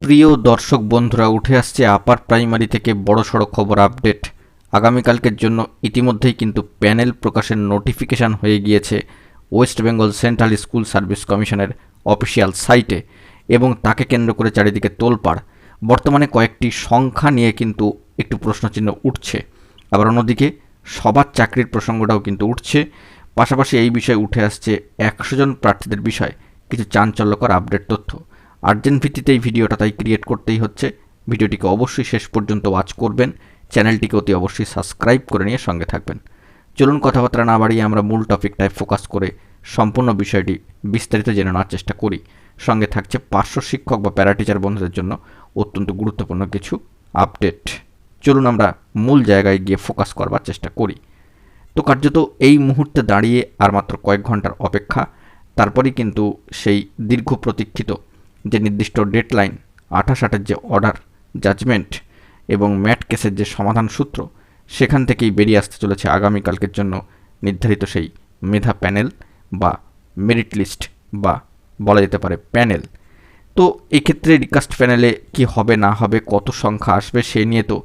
প্রিয় দর্শক বন্ধুরা, উঠে আসছে আপার প্রাইমারি থেকে বড়সড় খবর আপডেট। আগামীকালকের জন্য ইতিমধ্যেই কিন্তু প্যানেল প্রকাশের নোটিফিকেশান হয়ে গিয়েছে West Bengal central school service কমিশনের অফিসিয়াল সাইটে, এবং তাকে কেন্দ্র করে চারিদিকে তোলপাড়। বর্তমানে কয়েকটি সংখ্যা নিয়ে কিন্তু একটু প্রশ্নচিহ্ন উঠছে, আবার অন্যদিকে সবার চাকরির প্রসঙ্গটাও কিন্তু উঠছে। পাশাপাশি এই বিষয়ে উঠে আসছে 100 জন প্রার্থীদের বিষয়ে কিছু চাঞ্চল্যকর আপডেট তথ্য। আর্জেন্ট ভিত্তিতে এই ভিডিওটা তাই ক্রিয়েট করতেই হচ্ছে। ভিডিওটিকে অবশ্যই শেষ পর্যন্ত ওয়াচ করবেন, চ্যানেলটিকে অতি অবশ্যই সাবস্ক্রাইব করে নিয়ে সঙ্গে থাকবেন। চলুন কথাবার্তা না বাড়িয়ে আমরা মূল টপিকটায় ফোকাস করে সম্পূর্ণ বিষয়টি বিস্তারিত জেনে নেওয়ার চেষ্টা করি। সঙ্গে থাকছে পার্শ্ব শিক্ষক বা প্যারাটিচার বন্ধুদের জন্য অত্যন্ত গুরুত্বপূর্ণ কিছু আপডেট। চলুন আমরা মূল জায়গায় গিয়ে ফোকাস করবার চেষ্টা করি। তো কার্যত এই মুহূর্তে দাঁড়িয়ে আর মাত্র কয়েক ঘন্টার অপেক্ষা, তারপরেই কিন্তু সেই দীর্ঘ প্রতীক্ষিত যে নির্দিষ্ট ডেডলাইন 28 যে অর্ডার, জাজমেন্ট এবং ম্যাট কেসের যে সমাধান সূত্র, সেখান থেকেই বেরিয়ে আসতে চলেছে আগামীকালকের জন্য নির্ধারিত সেই মেধা প্যানেল বা মেরিট লিস্ট, বা বলা যেতে পারে প্যানেল। তো এক্ষেত্রে রিকাস্ট প্যানেলে কি হবে না হবে, কত সংখ্যা আসবে, সে নিয়ে তো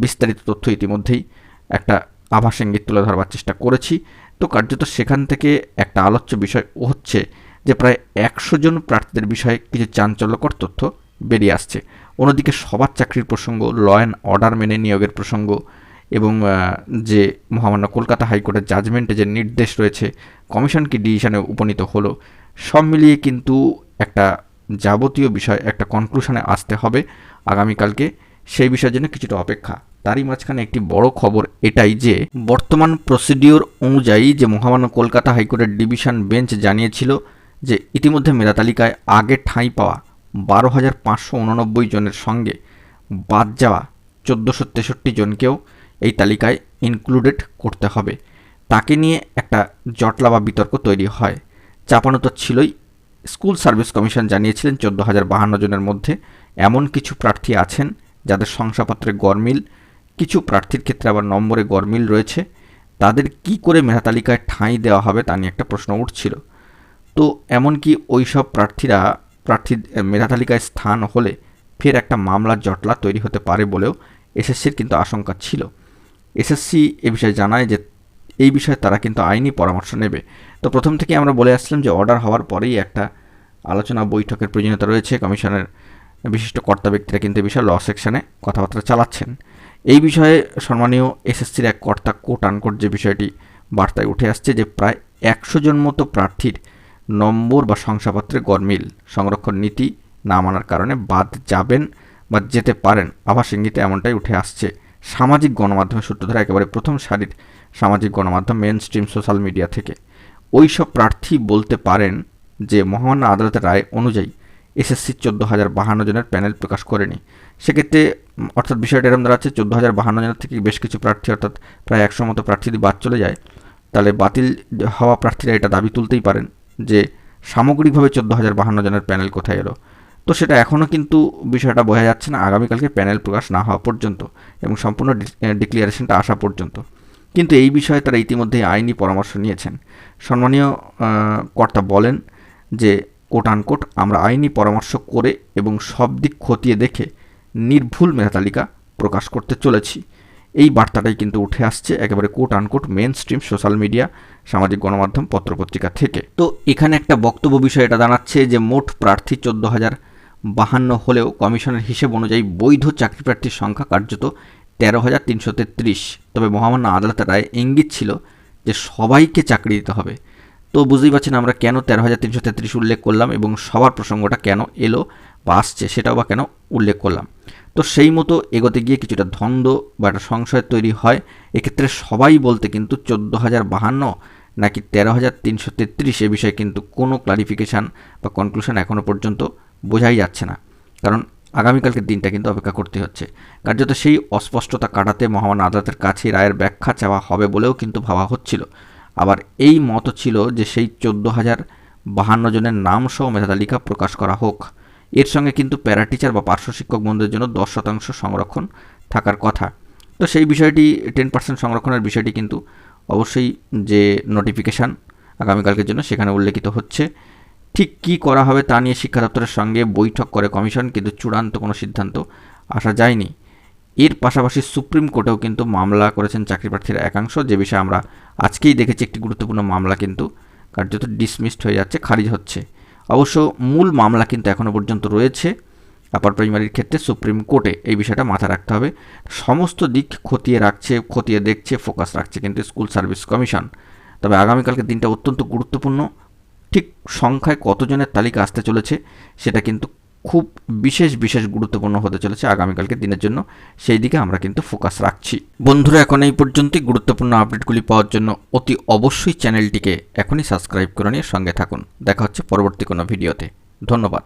বিস্তারিত তথ্য ইতিমধ্যেই একটা আভাস ইঙ্গিত তুলে ধরবার চেষ্টা করেছি। তো কার্যত সেখান থেকে একটা আলোচ্য বিষয় হচ্ছে যে প্রায় 100 জন প্রার্থীদের বিষয়ে কিছু চাঞ্চল্যকর তথ্য বেরিয়ে আসছে। অন্যদিকে সবার চাকরির প্রসঙ্গ, ল অ্যান্ড অর্ডার মেনে নিয়োগের প্রসঙ্গ, এবং যে মহামান্য কলকাতা হাইকোর্টের জাজমেন্টে যে নির্দেশ রয়েছে, কমিশন কি ডিসিশনে উপনীত হলো, সব মিলিয়ে কিন্তু একটা যাবতীয় বিষয় একটা কনক্লুশনে আসতে হবে আগামীকালকে। সেই বিষয়ের জন্য কিছুটা অপেক্ষা। তারই মাঝখানে একটি বড় খবর এটাই যে বর্তমান প্রসিডিওর অনুযায়ী যে মহামান্য কলকাতা হাইকোর্টের ডিভিশন বেঞ্চ জানিয়েছিল যে ইতিমধ্যে মেধা তালিকায় আগে ঠাঁই পাওয়া 12,589 জনের সঙ্গে বাদ যাওয়া 1463 জনকেও এই তালিকায় ইনক্লুডেড করতে হবে। তাকে নিয়ে একটা জটলা বা বিতর্ক তৈরি হয়। চাপানো তো ছিলই। স্কুল সার্ভিস কমিশন জানিয়েছিলেন 14,052 জনের মধ্যে এমন কিছু প্রার্থী আছেন যাদের শংসাপত্রে গরমিল, কিছু প্রার্থীর ক্ষেত্রে আবার নম্বরে গরমিল রয়েছে। তাদের কি করে মেধা তালিকায় ঠাঁই দেওয়া হবে তা নিয়ে একটা প্রশ্ন উঠছিল। তো এমনকি ওই সব প্রার্থীর মেধা তালিকায় স্থান হলে ফের একটা মামলার জটলা তৈরি হতে পারে বলেও এসএসসির কিন্তু আশঙ্কা ছিল। এসএসসি এ বিষয়ে জানায় যে এই বিষয়ে তারা কিন্তু আইনি পরামর্শ নেবে। তো প্রথম থেকে আমরা বলে আসছিলাম যে অর্ডার হওয়ার পরেই একটা আলোচনা বৈঠকের প্রয়োজনীয়তা রয়েছে। কমিশনের বিশিষ্ট কর্তা ব্যক্তিরা কিন্তু এই বিষয়ে ল সেকশনে কথাবার্তা চালাচ্ছেন। এই বিষয়ে সম্মানীয় এসএসসির এক কর্তা কোট আনকোট যে বিষয়টি বার্তায় উঠে আসছে যে প্রায় 100 জন মতো প্রার্থীর নম্বর বা শংসাপত্রে গরমিল সংরক্ষণ নীতি না মানার কারণে বাদ যাবেন বা যেতে পারেন। আভাস ইঙ্গিতে এমনটাই উঠে আসছে সামাজিক গণমাধ্যমের সূত্র ধরে, একেবারে প্রথম সারির সামাজিক গণমাধ্যম মেন স্ট্রিম সোশ্যাল মিডিয়া থেকে। ওই সব প্রার্থী বলতে পারেন যে মহামান্য আদালতের রায় অনুযায়ী এসএসসি 14,052 জনের প্যানেল প্রকাশ করেনি। সেক্ষেত্রে অর্থাৎ বিষয়টা এরকম দাঁড়াচ্ছে 14,052 জনের থেকে বেশ কিছু প্রার্থী, অর্থাৎ প্রায় 100 মতো প্রার্থী যদি বাদ চলে যায়, তাহলে বাতিল হওয়া প্রার্থীরা এটা দাবি তুলতেই পারেন যে সামগ্রিকভাবে 14,052 জনের প্যানেল কোথায় এলো। তো সেটা এখনও কিন্তু বিষয়টা বোঝা যাচ্ছে না আগামীকালকে প্যানেল প্রকাশ না হওয়া পর্যন্ত এবং সম্পূর্ণ ডিক্লিয়ারেশনটা আসা পর্যন্ত। কিন্তু এই বিষয়ে তারা ইতিমধ্যেই আইনি পরামর্শ নিয়েছেন। সম্মানীয় কর্তা বলেন যে কোট আনকোট, আমরা আইনি পরামর্শ করে এবং সব দিক খতিয়ে দেখে নির্ভুল মেধা তালিকা প্রকাশ করতে চলেছি। এই বার্তাটাই কিন্তু উঠে আসছে একেবারে quote unquote mainstream social media, সামাজিক গণমাধ্যম, পত্রপত্রিকা থেকে। তো এখানে একটা বক্তব্য বিষয় এটা দাঁড়াচ্ছে যে মোট প্রার্থী 14,052 হলেও কমিশনের হিসেব অনুযায়ী বৈধ চাকরি প্রার্থীর সংখ্যা কার্যত 13,333। তবে মহামান্য আদালতের রায় ইঙ্গিত ছিল যে সবাইকে চাকরি দিতে হবে। তো বুঝতেই পারছেন আমরা কেন 13,333 উল্লেখ করলাম এবং সবার প্রসঙ্গটা কেন এলো বা আসছে সেটাও বা কেন উল্লেখ করলাম। তো সেই মতো এগোতে গিয়ে কিছুটা দ্বন্দ্ব বা একটা সংশয় তৈরি হয়। এক্ষেত্রে সবাই বলতে কিন্তু 14,052 নাকি 13,333 এ বিষয়ে কিন্তু কোনো ক্লারিফিকেশান বা কনক্লুশন এখনও পর্যন্ত বোঝাই যাচ্ছে না। কারণ আগামীকালকের দিনটা কিন্তু অপেক্ষা করতে হচ্ছে। কার্যত সেই অস্পষ্টতা কাটাতে মহামান্য আদালতের কাছে রায়ের ব্যাখ্যা চাওয়া হবে বলেও কিন্তু ভাবা হচ্ছিল। আবার এই মত ছিল যে সেই 14,052 জনের নামসহ মেধা তালিকা প্রকাশ করা হোক। এর সঙ্গে কিন্তু প্যারাটিচার বা পার্শ্ব শিক্ষক বন্ধুদের জন্য 10% সংরক্ষণ থাকার কথা। তো সেই বিষয়টি 10% সংরক্ষণের বিষয়টি কিন্তু অবশ্যই যে নোটিফিকেশান আগামীকালকের জন্য সেখানে উল্লেখিত হচ্ছে। ঠিক কী করা হবে তা নিয়ে শিক্ষা দপ্তরের সঙ্গে বৈঠক করে কমিশন, কিন্তু চূড়ান্ত কোনো সিদ্ধান্ত আসা যায়নি। এর পাশাপাশি সুপ্রিম কোর্টেও কিন্তু মামলা করেছেন চাকরি প্রার্থীরা একাংশ, যে বিষয়ে আমরা আজকেই দেখেছি একটি গুরুত্বপূর্ণ মামলা কিন্তু কার্যত ডিসমিসড হয়ে যাচ্ছে, খারিজ হচ্ছে। অবশ্য মূল মামলা কিন্তু এখনও পর্যন্ত রয়েছে আপার প্রাইমারির ক্ষেত্রে সুপ্রিম কোর্টে। এই বিষয়টা মাথায় রাখতে হবে। সমস্ত দিক খতিয়ে দেখছে, ফোকাস রাখছে কিন্তু স্কুল সার্ভিস কমিশন। তবে আগামীকালকে দিনটা অত্যন্ত গুরুত্বপূর্ণ। ঠিক সংখ্যায় কতজনের তালিকা আসতে চলেছে সেটা কিন্তু খুব বিশেষ গুরুত্বপূর্ণ হতে চলেছে আগামীকালকে দিনের জন্য, সেই দিকে আমরা কিন্তু ফোকাস রাখছি। বন্ধুরা, এখন এই পর্যন্তই। গুরুত্বপূর্ণ আপডেটগুলি পাওয়ার জন্য অতি অবশ্যই চ্যানেলটিকে এখনই সাবস্ক্রাইব করে নিয়ে সঙ্গে থাকুন। দেখা হচ্ছে পরবর্তী কোনো ভিডিওতে। ধন্যবাদ।